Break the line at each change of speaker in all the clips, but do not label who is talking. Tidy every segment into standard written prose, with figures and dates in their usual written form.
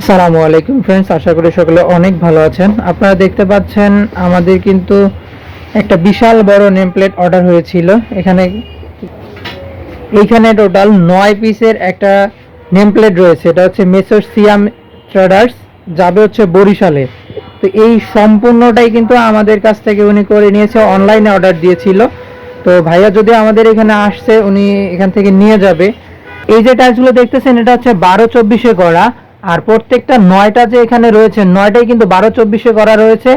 আসসালামু আলাইকুম ফ্রেন্ডস, আশা করি সকলে অনেক ভালো আছেন। আপনারা দেখতে পাচ্ছেন আমাদের কিন্তু একটা বিশাল বড় নেম প্লেট অর্ডার হয়েছিল। এইখানে টোটাল 9 পিসের একটা নেম প্লেট রয়েছে। এটা হচ্ছে মেসর সিয়াম ট্রেডার্স, যাবে হচ্ছে বরিশালে। তো এই সম্পূর্ণটাই কিন্তু আমাদের কাছ থেকে উনি করে নিয়েছে, অনলাইনে অর্ডার দিয়েছিল। তো ভাইয়া যদি আমাদের এখানে আসছে, উনি এখান থেকে নিয়ে যাবে। এই যে টাইলসগুলো দেখতেছেন, এটা হচ্ছে 12-24-এ করা। আর প্রত্যেকটা 9টা যে এখানে রয়েছে, 9টাই কিন্তু 12-24-এ করা রয়েছে।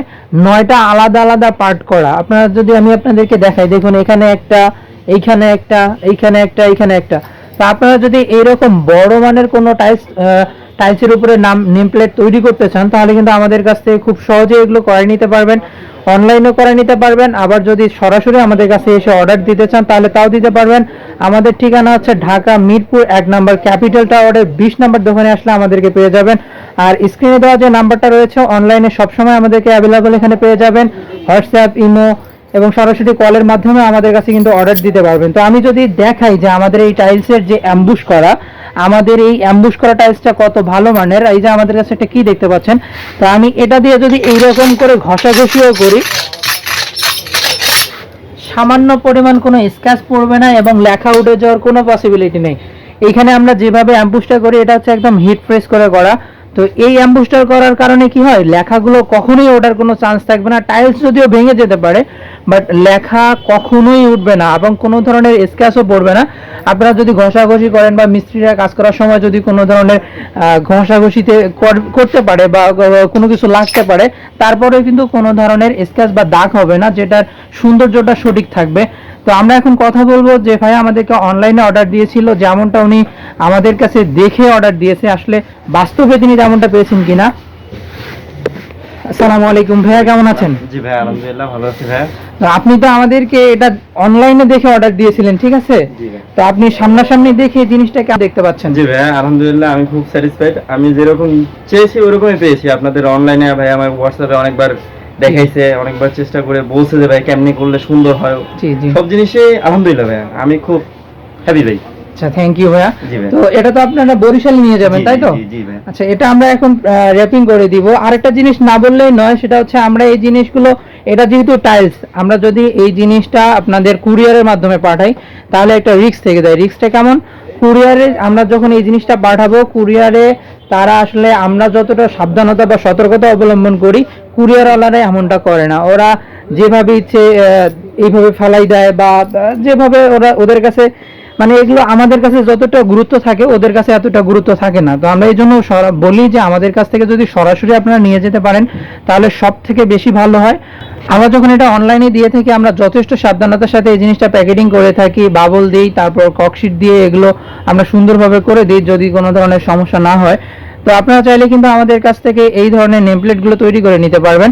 9টা আলাদা আলাদা পার্ট করা। আপনারা যদি আমি আপনাদেরকে দেখাই, দেখুন এখানে একটা, এইখানে একটা, এইখানে একটা, এইখানে একটা। তো আপনারা যদি এইরকম বড় মানের কোনো টাইলসের উপরে নেম প্লেট তৈরি করতে চান, তাহলে কিন্তু আমাদের কাছ থেকে খুব সহজে এগুলো করে নিতে পারবেন। অনলাইনেও করে নিতে পারবেন, আবার যদি সরাসরি আমাদের কাছে এসে অর্ডার দিতে চান তাহলে তাও দিতে পারবেন। আমাদের ঠিকানা হচ্ছে ঢাকা মিরপুর 1 নম্বর ক্যাপিটাল টাওয়ারের 20 নম্বর দোকানে আসলে আমাদেরকে পেয়ে যাবেন। আর স্ক্রিনে দেওয়া যে নাম্বারটা রয়েছে, অনলাইনে সবসময় আমাদেরকে অ্যাভেলেবল এখানে পেয়ে যাবেন। হোয়াটসঅ্যাপ, ইমো এবং সরাসরি কলের মাধ্যমে আমাদের কাছে কিন্তু অর্ডার দিতে পারবেন। তো আমি যদি দেখাই যে আমাদের এই টাইলসের যে অ্যাম্বুশ করা, আমাদের এই অ্যাম্বুশ করা টাইলসটা কত ভালো মানের। এই যে আমাদের কাছে একটা কি দেখতে পাচ্ছেন, তো আমি এটা দিয়ে যদি এইরকম করে ঘষাঘষিও করি, সামান্য পরিমাণ কোনো স্ক্র্যাচ পড়বে না এবং লেখা উঠে যাওয়ার কোনো পসিবিলিটি নেই। এইখানে আমরা যেভাবে অ্যাম্বুশটা করি, এটা হচ্ছে একদম হিট প্রেস করে করা। তো এই অ্যাম্বুশটার করার কারণে কি হয়, লেখাগুলো কখনোই ওঠার কোনো চান্স থাকবে না। টাইলস যদিও ভেঙে যেতে পারে, বাট লেখা কখনোই উঠবে না এবং কোনো ধরনের স্ক্র্যাচও পড়বে না। আপনারা যদি ঘষাঘষি করেন বা মিস্ত্রিরা কাজ করার সময় যদি কোনো ধরনের ঘষাঘষিতে করতে পারে বা কোনো কিছু লাগতে পারে, তারপরেও কিন্তু কোনো ধরনের স্ক্র্যাচ বা দাগ হবে না, যেটার সৌন্দর্যটা সঠিক থাকবে। তো আমরা এখন কথা বলবো যে ভাই আমাদেরকে অনলাইনে অর্ডার দিয়েছিল, যেমনটা উনি আমাদের কাছে দেখে অর্ডার দিয়েছে, আসলে বাস্তবে তিনি তেমনটা পেয়েছেন কিনা। আসসালামু আলাইকুম ভাইয়া, কেমন আছেন?
জি ভাই, আলহামদুলিল্লাহ ভালো আছি ভাই।
তো আপনি তো আমাদেরকে এটা অনলাইনে দেখে অর্ডার দিয়েছিলেন, ঠিক আছে?
জি ভাই।
তো আপনি সামনাসামনি দেখে জিনিসটা কেমন দেখতে পাচ্ছেন?
জি ভাই, আলহামদুলিল্লাহ আমি খুব স্যাটিসফাইড। আমি যেরকম চেয়েছি ওরকমই পেয়েছি। আপনাদের অনলাইনে ভাই আমার হোয়াটসঅ্যাপে অনেকবার দেখাইছে, অনেকবার চেষ্টা করে বলছে যে ভাই কেমনি করলে সুন্দর হয়।
জি জি,
সব জিনিসই আলহামদুলিল্লাহ ভাই, আমি খুব হ্যাপি ভাই।
আচ্ছা, থ্যাংক ইউ ভাইয়া।
জি ভাই।
তো এটা তো আপনারা বরিশালে নিয়ে যাবেন,
জি,
তাই তো?
জি, জি ভাই।
আচ্ছা, এটা আমরা এখন র্যাপিং করে দিব। আরেকটা জিনিস না বললেই নয়, সেটা হচ্ছে আমরা এই জিনিসগুলো, এটা যেহেতু টাইলস, আমরা যদি এই জিনিসটা আপনাদের কুরিয়ারের মাধ্যমে পাঠাই, তাহলে একটা রিস্ক থেকে যায়। রিস্কটা কেমন? কুরিয়ারে আমরা যখন এই জিনিসটা পাঠাবো, কুরিয়ারে তারা আসলে আমরা যতটা সাবধানতা বা সতর্কতা অবলম্বন করি, কুরিয়ারওয়ালারা এমনটা করে না। ওরা যেভাবে ইচ্ছে এইভাবে ফেলাই দেয় বা যেভাবে ওরা ওদের কাছে, মানে এগুলো আমাদের কাছে যতটা গুরুত্ব থাকে ওদের কাছে এতটা গুরুত্ব থাকে না। তো আমরা এই জন্য বলি যে আমাদের কাছ থেকে যদি সরাসরি আপনারা নিয়ে যেতে পারেন, তাহলে সব থেকে বেশি ভালো হয়। আমরা যখন এটা অনলাইনে দিয়ে থাকি, আমরা যথেষ্ট সাবধানতার সাথে এই জিনিসটা প্যাকেটিং করে থাকি, বাবল দিই, তারপর ককশিট দিয়ে এগুলো আমরা সুন্দরভাবে করে দিই, যদি কোনো ধরনের সমস্যা না হয়। তো আপনারা চাইলে কিন্তু আমাদের কাছ থেকে এই ধরনের নেমপ্লেটগুলো তৈরি করে নিতে পারবেন।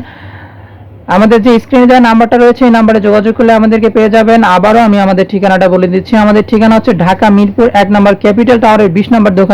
আমাদের যে স্ক্রিনে দেওয়া নাম্বারটা রয়েছে, এই নাম্বারে যোগাযোগ করলে আমাদেরকে পেয়ে যাবেন। আবারও আমি আমাদের ঠিকানাটা বলে দিচ্ছি। আমাদের ঠিকানা হচ্ছে ঢাকা মিরপুর 1 নম্বর ক্যাপিটাল টাওয়ারের 20 নম্বর দোকানে